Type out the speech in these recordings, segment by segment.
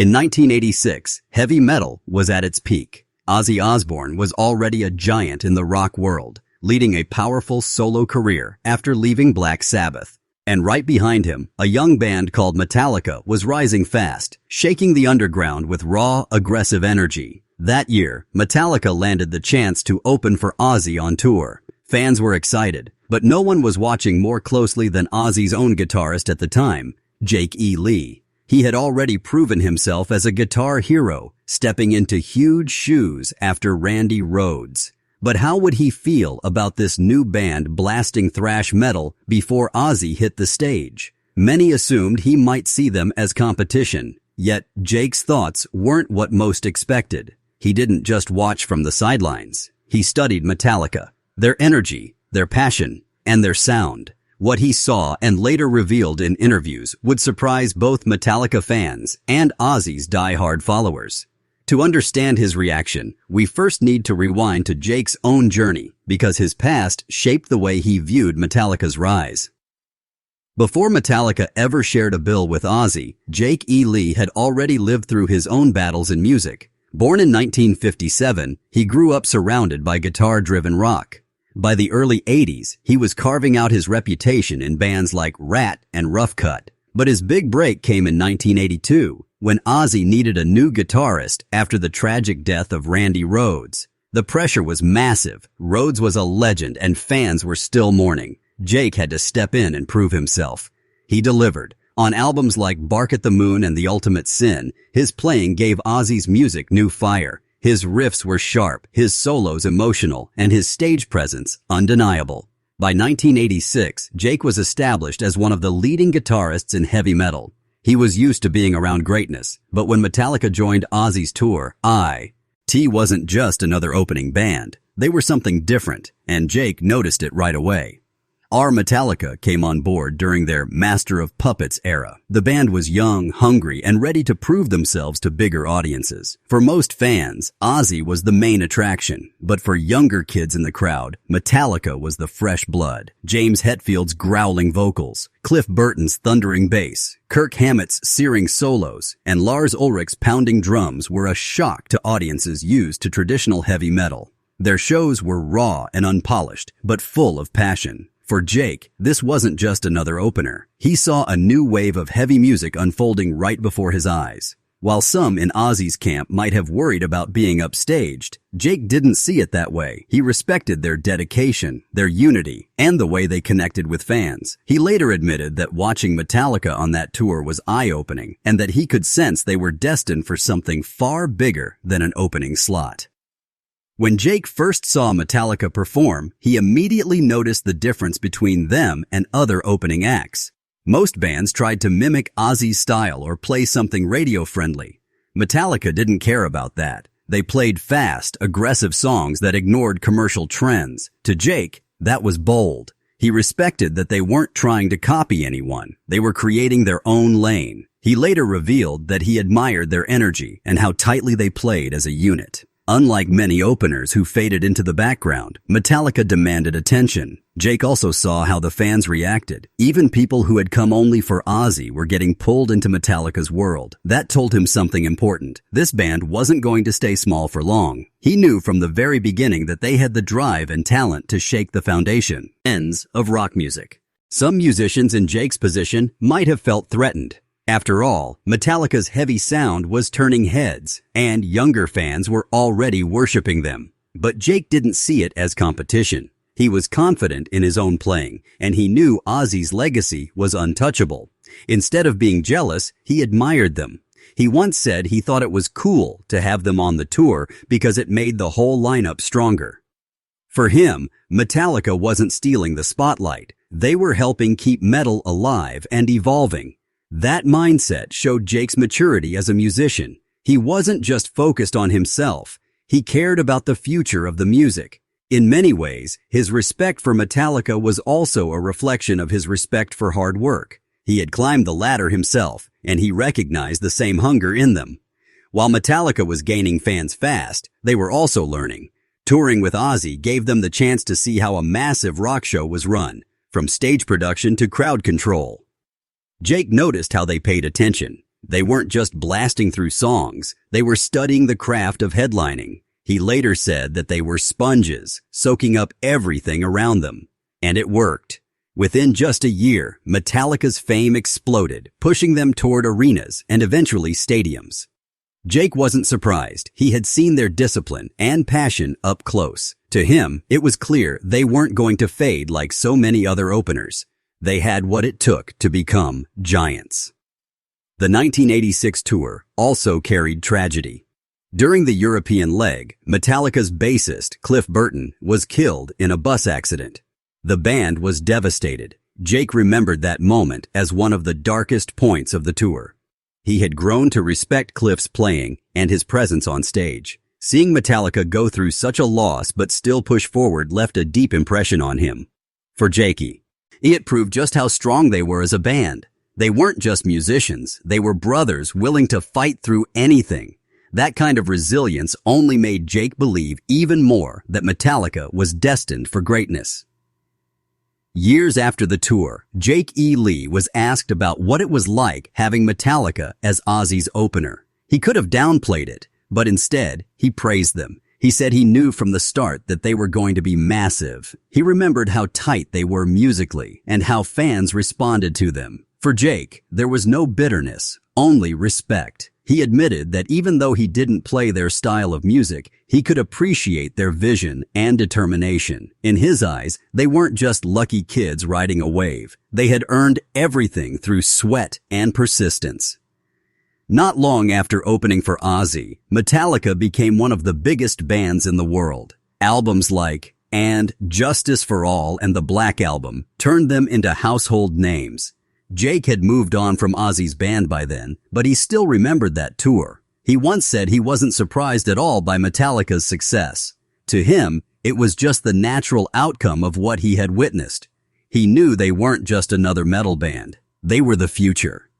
In 1986, heavy metal was at its peak. Ozzy Osbourne was already a giant in the rock world, leading a powerful solo career after leaving Black Sabbath. And right behind him, a young band called Metallica was rising fast, shaking the underground with raw, aggressive energy. That year, Metallica landed the chance to open for Ozzy on tour. Fans were excited, but no one was watching more closely than Ozzy's own guitarist at the time, Jake E. Lee. He had already proven himself as a guitar hero, stepping into huge shoes after Randy Rhoads. But how would he feel about this new band blasting thrash metal before Ozzy hit the stage? Many assumed he might see them as competition, yet Jake's thoughts weren't what most expected. He didn't just watch from the sidelines. He studied Metallica, their energy, their passion, and their sound. What he saw and later revealed in interviews would surprise both Metallica fans and Ozzy's die-hard followers. To understand his reaction, we first need to rewind to Jake's own journey, because his past shaped the way he viewed Metallica's rise. Before Metallica ever shared a bill with Ozzy, Jake E. Lee had already lived through his own battles in music. Born in 1957, he grew up surrounded by guitar-driven rock. By the early 80s, he was carving out his reputation in bands like Rat and Rough Cut. But his big break came in 1982, when Ozzy needed a new guitarist after the tragic death of Randy Rhoads. The pressure was massive. Rhoads was a legend and fans were still mourning. Jake had to step in and prove himself. He delivered. On albums like Bark at the Moon and The Ultimate Sin, his playing gave Ozzy's music new fire. His riffs were sharp, his solos emotional, and his stage presence undeniable. By 1986, Jake was established as one of the leading guitarists in heavy metal. He was used to being around greatness, but when Metallica joined Ozzy's tour, T wasn't just another opening band. They were something different, and Jake noticed it right away. Metallica came on board during their Master of Puppets era. The band was young, hungry, and ready to prove themselves to bigger audiences. For most fans, Ozzy was the main attraction, but for younger kids in the crowd, Metallica was the fresh blood. James Hetfield's growling vocals, Cliff Burton's thundering bass, Kirk Hammett's searing solos, and Lars Ulrich's pounding drums were a shock to audiences used to traditional heavy metal. Their shows were raw and unpolished, but full of passion. For Jake, this wasn't just another opener. He saw a new wave of heavy music unfolding right before his eyes. While some in Ozzy's camp might have worried about being upstaged, Jake didn't see it that way. He respected their dedication, their unity, and the way they connected with fans. He later admitted that watching Metallica on that tour was eye-opening, and that he could sense they were destined for something far bigger than an opening slot. When Jake first saw Metallica perform, he immediately noticed the difference between them and other opening acts. Most bands tried to mimic Ozzy's style or play something radio-friendly. Metallica didn't care about that. They played fast, aggressive songs that ignored commercial trends. To Jake, that was bold. He respected that they weren't trying to copy anyone. They were creating their own lane. He later revealed that he admired their energy and how tightly they played as a unit. Unlike many openers who faded into the background, Metallica demanded attention. Jake also saw how the fans reacted. Even people who had come only for Ozzy were getting pulled into Metallica's world. That told him something important. This band wasn't going to stay small for long. He knew from the very beginning that they had the drive and talent to shake the foundation ends of rock music. Some musicians in Jake's position might have felt threatened. After all, Metallica's heavy sound was turning heads, and younger fans were already worshiping them. But Jake didn't see it as competition. He was confident in his own playing, and he knew Ozzy's legacy was untouchable. Instead of being jealous, he admired them. He once said he thought it was cool to have them on the tour because it made the whole lineup stronger. For him, Metallica wasn't stealing the spotlight. They were helping keep metal alive and evolving. That mindset showed Jake's maturity as a musician. He wasn't just focused on himself. He cared about the future of the music. In many ways, his respect for Metallica was also a reflection of his respect for hard work. He had climbed the ladder himself, and he recognized the same hunger in them. While Metallica was gaining fans fast, they were also learning. Touring with Ozzy gave them the chance to see how a massive rock show was run, from stage production to crowd control. Jake noticed how they paid attention. They weren't just blasting through songs, they were studying the craft of headlining. He later said that they were sponges, soaking up everything around them. And it worked. Within just a year, Metallica's fame exploded, pushing them toward arenas and eventually stadiums. Jake wasn't surprised. He had seen their discipline and passion up close. To him, it was clear they weren't going to fade like so many other openers. They had what it took to become giants. The 1986 tour also carried tragedy. During the European leg, Metallica's bassist, Cliff Burton, was killed in a bus accident. The band was devastated. Jake remembered that moment as one of the darkest points of the tour. He had grown to respect Cliff's playing and his presence on stage. Seeing Metallica go through such a loss but still push forward left a deep impression on him. For Jakey, it proved just how strong they were as a band. They weren't just musicians, they were brothers willing to fight through anything. That kind of resilience only made Jake believe even more that Metallica was destined for greatness. Years after the tour, Jake E. Lee was asked about what it was like having Metallica as Ozzy's opener. He could have downplayed it, but instead, he praised them. He said he knew from the start that they were going to be massive. He remembered how tight they were musically and how fans responded to them. For Jake, there was no bitterness, only respect. He admitted that even though he didn't play their style of music, he could appreciate their vision and determination. In his eyes, they weren't just lucky kids riding a wave. They had earned everything through sweat and persistence. Not long after opening for Ozzy, Metallica became one of the biggest bands in the world. Albums like And Justice for All and the Black Album turned them into household names. Jake had moved on from Ozzy's band by then, but he still remembered that tour. He once said he wasn't surprised at all by Metallica's success. To him, it was just the natural outcome of what he had witnessed. He knew they weren't just another metal band. They were the future.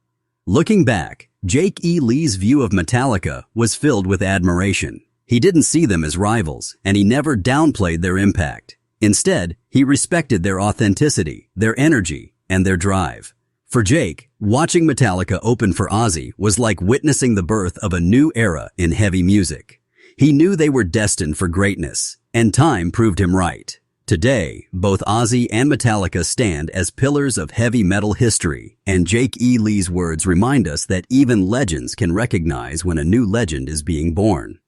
Looking back, Jake E. Lee's view of Metallica was filled with admiration. He didn't see them as rivals, and he never downplayed their impact. Instead, he respected their authenticity, their energy, and their drive. For Jake, watching Metallica open for Ozzy was like witnessing the birth of a new era in heavy music. He knew they were destined for greatness, and time proved him right. Today, both Ozzy and Metallica stand as pillars of heavy metal history, and Jake E. Lee's words remind us that even legends can recognize when a new legend is being born.